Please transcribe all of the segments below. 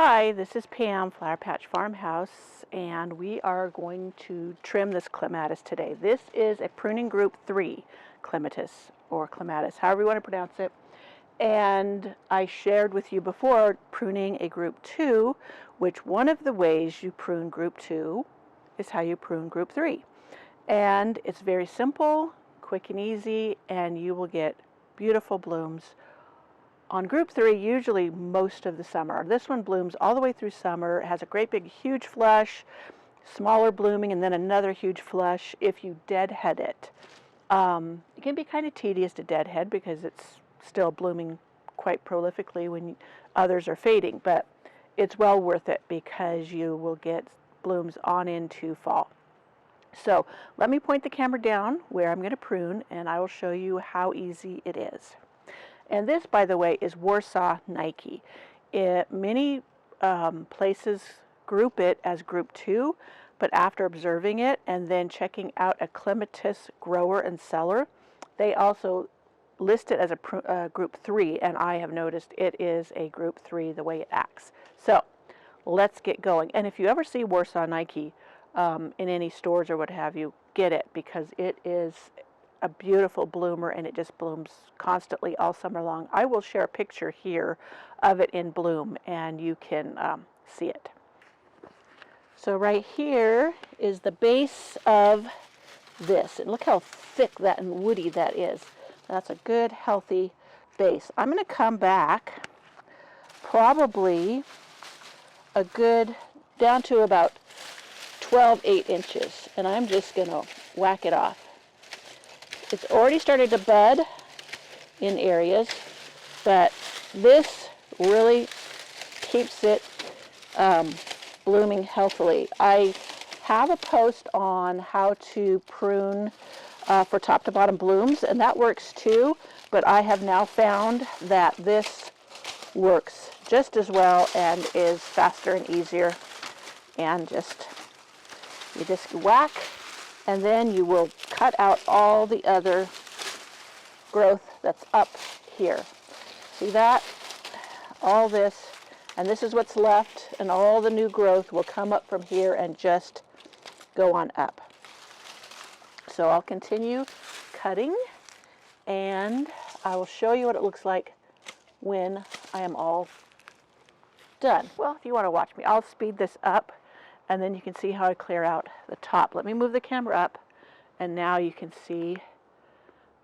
Hi, this is Pam, Flower Patch Farmhouse, and we are going to trim this clematis today. This is a Pruning Group 3 clematis, or clematis, however you want to pronounce it. And I shared with you before pruning a Group 2, which one of the ways you prune Group 2 is how you prune Group 3. And it's very simple, quick and easy, and you will get beautiful blooms on Group 3, usually most of the summer. This one blooms all the way through summer. It has a great big huge flush, smaller blooming, and then another huge flush if you deadhead it. It can be kind of tedious to deadhead because it's still blooming quite prolifically when others are fading, but it's well worth it because you will get blooms on into fall. So let me point the camera down where I'm going to prune, and I will show you how easy it is. And this, by the way, is Warsaw Nike. Many places group it as Group 2, but after observing it and then checking out a clematis grower and seller, they also list it as a Group 3, and I have noticed it is a Group 3 the way it acts. So let's get going. And if you ever see Warsaw Nike in any stores or what have you, get it, because it is a beautiful bloomer and it just blooms constantly all summer long. I will share a picture here of it in bloom and you can see it. So right here is the base of this, and look how thick that and woody that is. That's a good healthy base. I'm going to come back probably a good down to about 12-8 inches, and I'm just going to whack it off. It's already started to bud in areas, but this really keeps it blooming healthily. I have a post on how to prune for top to bottom blooms, and that works too, but I have now found that this works just as well and is faster and easier. And you just whack, and then you will cut out all the other growth that's up here. See that? All this, and this is what's left, and all the new growth will come up from here and just go on up. So I'll continue cutting, and I will show you what it looks like when I am all done. Well, if you want to watch me, I'll speed this up, and then you can see how I clear out the top. Let me move the camera up, and now you can see,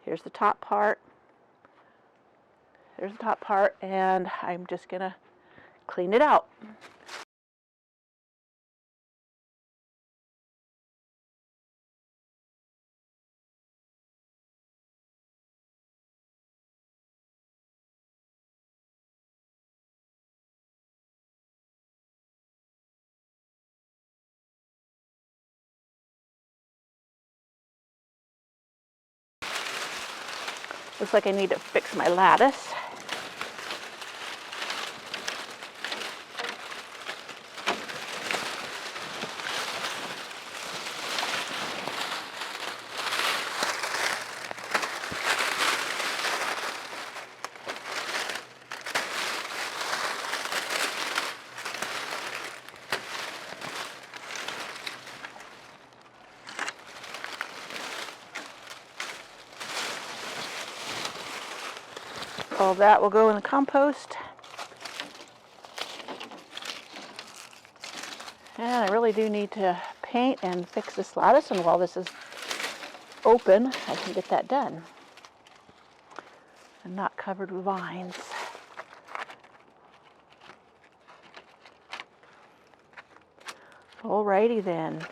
here's the top part. There's the top part, and I'm just going to clean it out. Looks like I need to fix my lattice. All that will go in the compost. And I really do need to paint and fix this lattice, and while this is open, I can get that done and not covered with vines. Alrighty then,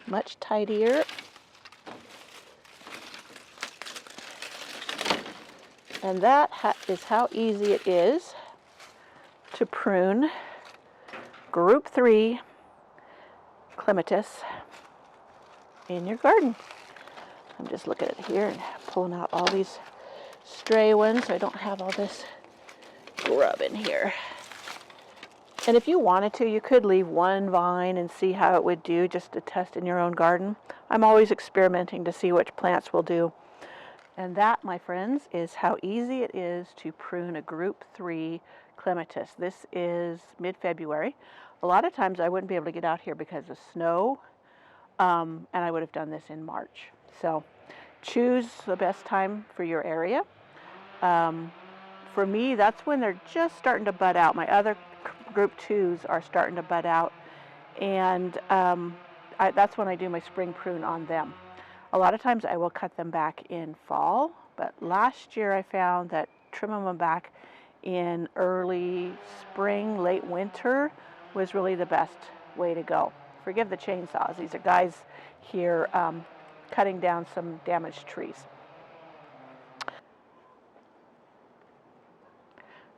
much tidier. And that is how easy it is to prune Group 3 clematis in your garden. I'm just looking at it here and pulling out all these stray ones so I don't have all this grub in here. And if you wanted to, you could leave one vine and see how it would do just to test in your own garden. I'm always experimenting to see which plants will do And that, my friends, is how easy it is to prune a Group 3 Clematis. This is mid-February. A lot of times I wouldn't be able to get out here because of snow, and I would have done this in March. So choose the best time for your area. For me, that's when they're just starting to bud out. My other Group 2s are starting to bud out, and that's when I do my spring prune on them. A lot of times I will cut them back in fall, but last year I found that trimming them back in early spring, late winter was really the best way to go. Forgive the chainsaws. These are guys here cutting down some damaged trees.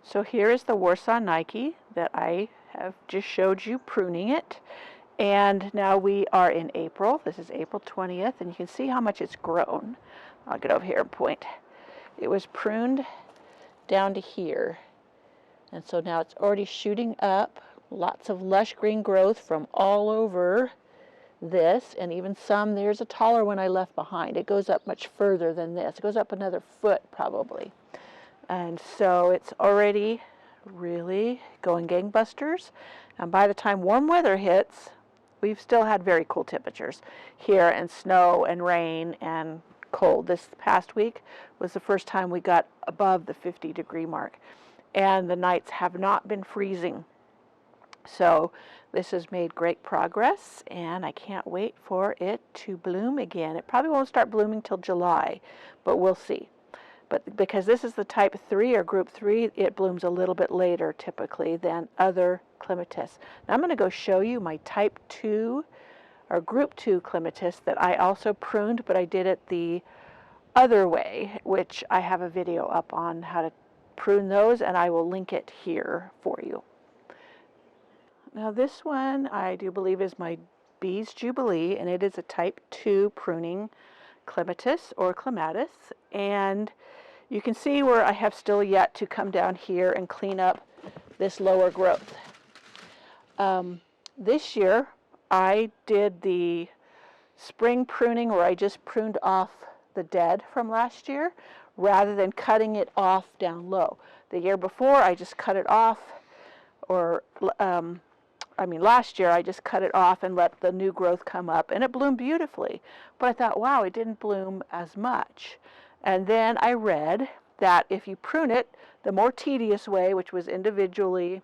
So here is the Warsaw Nike that I have just showed you pruning it. And now we are in April. This is April 20th, and you can see how much it's grown. I'll get over here and point. It was pruned down to here. And so now it's already shooting up. Lots of lush green growth from all over this, and even some, there's a taller one I left behind. It goes up much further than this. It goes up another foot probably. And so it's already really going gangbusters. And by the time warm weather hits, we've still had very cool temperatures here, and snow and rain and cold. This past week was the first time we got above the 50-degree mark, and the nights have not been freezing. So this has made great progress, and I can't wait for it to bloom again. It probably won't start blooming till July, but we'll see. But because this is the type 3 or Group 3, it blooms a little bit later typically than other Clematis. Now I'm going to go show you my type 2 or Group 2 Clematis that I also pruned, but I did it the other way, which I have a video up on how to prune those, and I will link it here for you. Now this one I do believe is my Bees Jubilee, and it is a type 2 pruning Clematis or Clematis, and you can see where I have still yet to come down here and clean up this lower growth. This year I did the spring pruning where I just pruned off the dead from last year rather than cutting it off down low. The year before I just cut it off, or last year I just cut it off and let the new growth come up, and it bloomed beautifully. But I thought, wow, it didn't bloom as much. And then I read that if you prune it the more tedious way, which was individually,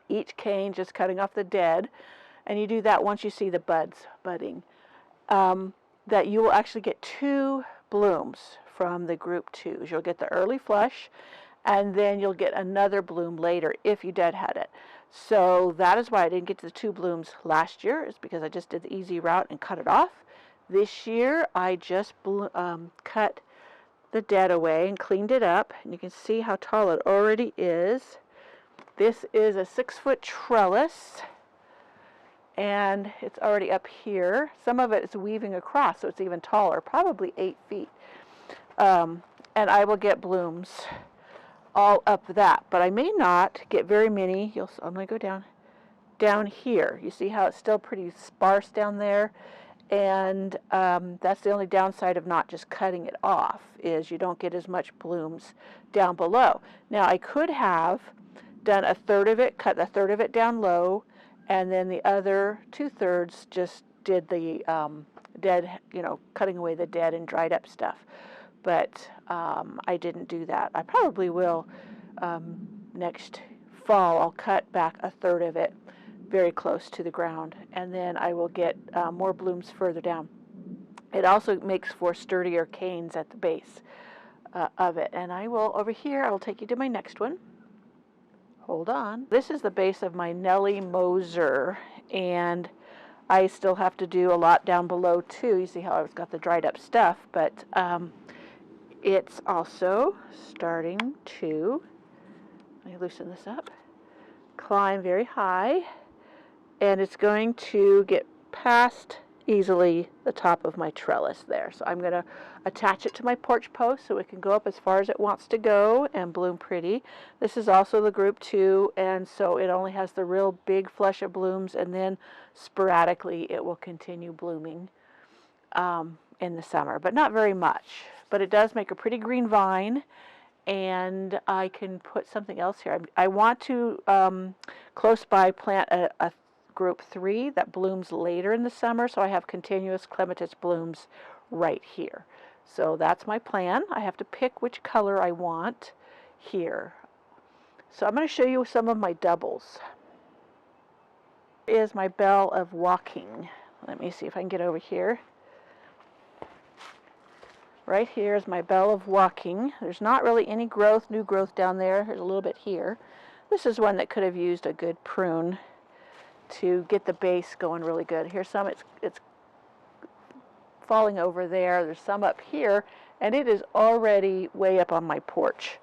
each cane just cutting off the dead, and you do that once you see the buds budding, that you will actually get 2 blooms from the Group 2s. You'll get the early flush, and then you'll get another bloom later if you deadhead it. So that is why I didn't get to the 2 blooms last year, is because I just did the easy route and cut it off. This year I just cut the dead away and cleaned it up, and you can see how tall it already is. This is a 6-foot trellis, and it's already up here. Some of it is weaving across, so it's even taller, probably 8 feet. And I will get blooms all up that, but I may not get very many. I'm going to go down here. You see how it's still pretty sparse down there, and that's the only downside of not just cutting it off, is you don't get as much blooms down below. Now I could have done a third of it, cut a third of it down low, and then the other 2/3 just did the dead, cutting away the dead and dried up stuff. But I didn't do that. I probably will next fall. I'll cut back a third of it very close to the ground, and then I will get more blooms further down. It also makes for sturdier canes at the base of it. And I will, over here, I will take you to my next one. Hold on. This is the base of my Nellie Moser, and I still have to do a lot down below too. You see how I've got the dried up stuff, but it's also starting to, let me loosen this up, climb very high, and it's going to get past easily the top of my trellis there. So I'm going to attach it to my porch post so it can go up as far as it wants to go and bloom pretty. This is also the Group 2, and so it only has the real big flush of blooms, and then sporadically it will continue blooming in the summer, but not very much. but it does make a pretty green vine. And I can put something else here. I want to close by plant a group 3 that blooms later in the summer, so I have continuous clematis blooms right here. So that's my plan. I have to pick which color I want here. So I'm going to show you some of my doubles. Here is my bell of walking. Let me see if I can get over here. Right here is my bell of walking. There's not really any growth, new growth down there. There's a little bit here. This is one that could have used a good prune to get the base going really good. Here's some, it's falling over there. There's some up here, and it is already way up on my porch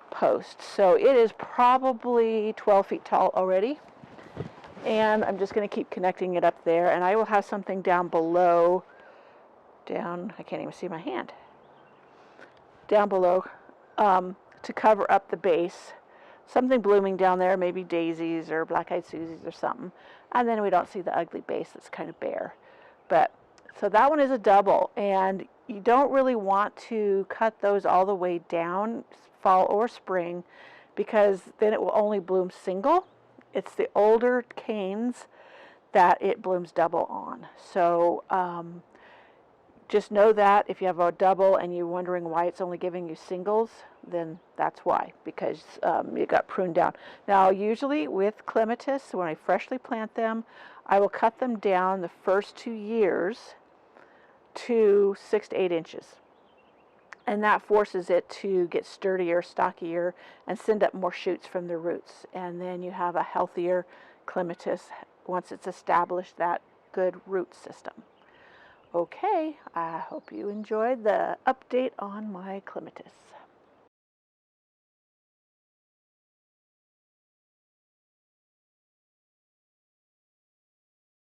post. So it is probably 12 feet tall already. And I'm just going to keep connecting it up there, and I will have something down below, I can't even see my hand, down below to cover up the base. Something blooming down there, maybe daisies or black-eyed Susies or something. And then we don't see the ugly base that's kind of bare. But so that one is a double, and you don't really want to cut those all the way down, fall or spring, because then it will only bloom single. It's the older canes that it blooms double on. So just know that if you have a double and you're wondering why it's only giving you singles, then that's why, because it got pruned down. Now, usually with clematis, when I freshly plant them, I will cut them down the first 2 years to 6 to 8 inches. And that forces it to get sturdier, stockier, and send up more shoots from the roots. And then you have a healthier clematis once it's established that good root system. Okay, I hope you enjoyed the update on my clematis.